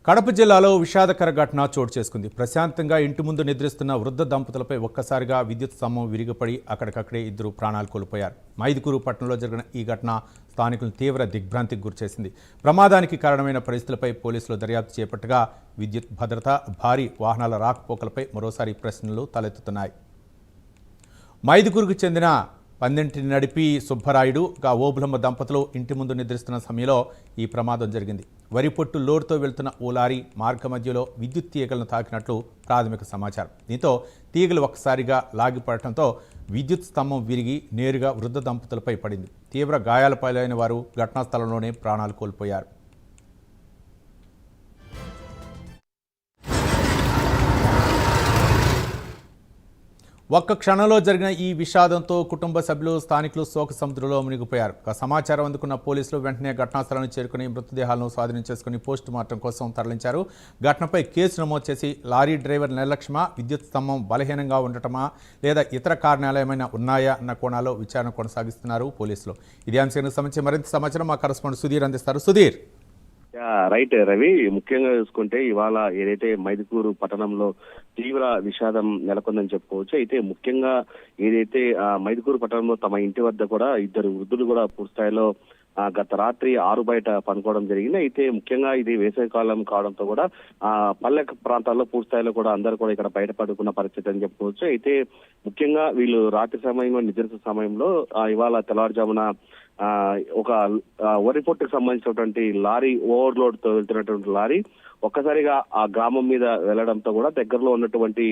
కడప జిల్లాలో విషాదకర ఘటన చోటు చేసుకుంది. ప్రశాంతంగా ఇంటి ముందు నిద్రిస్తున్న వృద్ధ దంపతులపై ఒక్కసారిగా విద్యుత్ స్తంభం విరిగిపడి అక్కడికక్కడే ఇద్దరు ప్రాణాలు కోల్పోయారు. మైదుకూరు పట్టణంలో జరిగిన ఈ ఘటన స్థానికులను తీవ్ర దిగ్భ్రాంతికి గురిచేసింది. ప్రమాదానికి కారణమైన పరిస్థితులపై పోలీసులు దర్యాప్తు చేపట్టగా విద్యుత్ భద్రత, భారీ వాహనాల రాకపోకలపై మరోసారి ప్రశ్నలు తలెత్తుతున్నాయి. మైదుకూరుకు చెందిన పందింటి నడిపి సుబ్బరాయుడు ఓబులమ్మ దంపతులు ఇంటి ముందు నిద్రిస్తున్న సమయంలో ఈ ప్రమాదం జరిగింది. వరి పొట్టు లోడ్తో వెళ్తున్న ఓ లారీ మార్గ మధ్యలో విద్యుత్ తీగలను తాకినట్లు ప్రాథమిక సమాచారం. దీంతో తీగలు ఒక్కసారిగా లాగిపడటంతో విద్యుత్ స్తంభం విరిగి నేరుగా వృద్ధ దంపతులపై పడింది. తీవ్ర గాయాల పాలైన వారు ఘటనా స్థలంలోనే ప్రాణాలు కోల్పోయారు. ఒక్క క్షణంలో జరిగిన ఈ విషాదంతో కుటుంబ సభ్యులు, స్థానికులు శోక సముద్రంలో మునిగిపోయారు. సమాచారం అందుకున్న పోలీసులు వెంటనే ఘటనా స్థలాన్ని చేరుకుని మృతదేహాలను స్వాధీనం చేసుకుని పోస్ట్ మార్టం కోసం తరలించారు. ఘటనపై కేసు నమోదు చేసి లారీ డ్రైవర్ నిర్లక్ష్యమా, విద్యుత్ స్తంభం బలహీనంగా ఉండటమా లేదా ఇతర కారణాలు ఏమైనా ఉన్నాయా అన్న కోణాల్లో విచారణ కొనసాగిస్తున్నారు పోలీసులు. ఇదే అంశానికి సంబంధించి మరింత సమాచారం మా కరెస్పాండెంట్ సుధీర్ అందిస్తారు. సుధీర్. రైట్ రవి, ముఖ్యంగా చూసుకుంటే ఇవాళ ఏదైతే మైదుకూరు పట్టణంలో తీవ్ర విషాదం నెలకొందని చెప్పుకోవచ్చు. అయితే ముఖ్యంగా ఏదైతే మైదుకూరు పట్టణంలో తమ ఇంటి వద్ద కూడా ఇద్దరు వృద్ధులు కూడా పూర్తిస్థాయిలో గత రాత్రి 6 బయట పనుకోవడం జరిగింది. అయితే ముఖ్యంగా ఇది వేసవికాలం కావడంతో కూడా పల్లె ప్రాంతాల్లో పూర్తిస్థాయిలో కూడా అందరూ కూడా ఇక్కడ బయట పడుకున్న పరిస్థితి అని చెప్పుకోవచ్చు. అయితే ముఖ్యంగా వీళ్ళు రాత్రి సమయంలో నిద్రిస్తున్న సమయంలో ఇవాళ తెల్లవారుజామున ఒక వరి పొట్టుకు సంబంధించినటువంటి లారీ ఓవర్లోడ్ తో వెళ్తున్నటువంటి లారీ ఒక్కసారిగా ఆ గ్రామం మీద వెళ్లడంతో కూడా దగ్గరలో ఉన్నటువంటి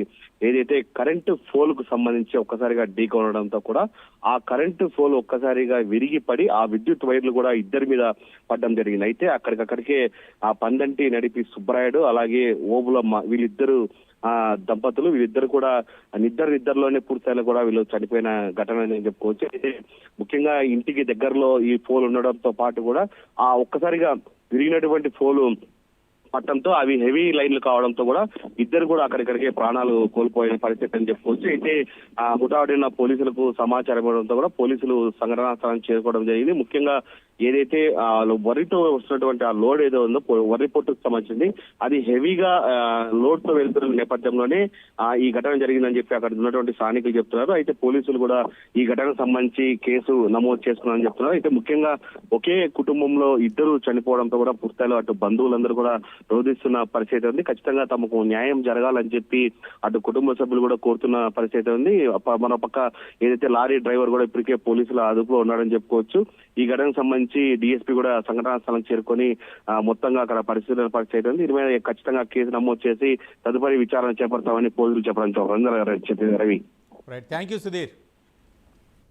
ఏదైతే కరెంటు పోల్ కు సంబంధించి ఒక్కసారిగా ఢీకొనడంతో కూడా ఆ కరెంటు పోల్ ఒక్కసారిగా విరిగి పడి ఆ విద్యుత్ వైర్లు కూడా ఇద్దరి మీద పడడం జరిగింది. అయితే అక్కడికక్కడికే ఆ పందంటి నడిపి సుబ్బరాయుడు అలాగే ఓబులమ్మ వీళ్ళిద్దరు దంపతులు వీళ్ళిద్దరు కూడా నిద్రలోనే పూర్తిస్థాయిలో కూడా వీళ్ళు చనిపోయిన ఘటన అని చెప్పుకోవచ్చు. అయితే ముఖ్యంగా ఇంటికి దగ్గరలో ఈ పోల్ ఉండడంతో పాటు కూడా ఆ ఒక్కసారిగా విరిగినటువంటి పోలు పట్టడంతో అవి హెవీ లైన్లు కావడంతో కూడా ఇద్దరు కూడా అక్కడిక్కడికే ప్రాణాలు కోల్పోయిన పరిస్థితి అని చెప్పుకోవచ్చు. అయితే హుటాహుటిన పోలీసులకు సమాచారం ఇవ్వడంతో కూడా పోలీసులు సంఘటనా స్థలానికి చేరుకోవడం జరిగింది. ముఖ్యంగా ఏదైతే వరితో వస్తున్నటువంటి ఆ లోడ్ ఏదో ఉందో వరి పొట్టుకు సంబంధించింది అది హెవీగా లోడ్ తో వెళ్తున్న నేపథ్యంలోనే ఈ ఘటన జరిగిందని చెప్పి అక్కడ ఉన్నటువంటి స్థానికులు చెప్తున్నారు. అయితే పోలీసులు కూడా ఈ ఘటనకు సంబంధించి కేసు నమోదు చేసుకున్నారని చెప్తున్నారు. అయితే ముఖ్యంగా ఒకే కుటుంబంలో ఇద్దరు చనిపోవడంతో కూడా పూర్తిస్థాయిలో అటు బంధువులందరూ కూడా రోధిస్తున్న పరిస్థితి ఉంది. ఖచ్చితంగా తమకు న్యాయం జరగాలని చెప్పి అటు కుటుంబ సభ్యులు కూడా కోరుతున్న పరిస్థితి ఉంది. మరో పక్క ఏదైతే లారీ డ్రైవర్ కూడా ఇప్పటికే పోలీసుల అదుపులో ఉన్నాడని చెప్పుకోవచ్చు. ఈ ఘటనకు సంబంధించి డిఎస్పీ కూడా సంఘటనా స్థలం చేరుకొని మొత్తంగా అక్కడ పరిస్థితి ఉంది. దీని మీద ఖచ్చితంగా కేసు నమోదు చేసి తదుపరి విచారణ చేపడతామని పోలీసులు చెప్పడం రవి. Thank you Sudheer.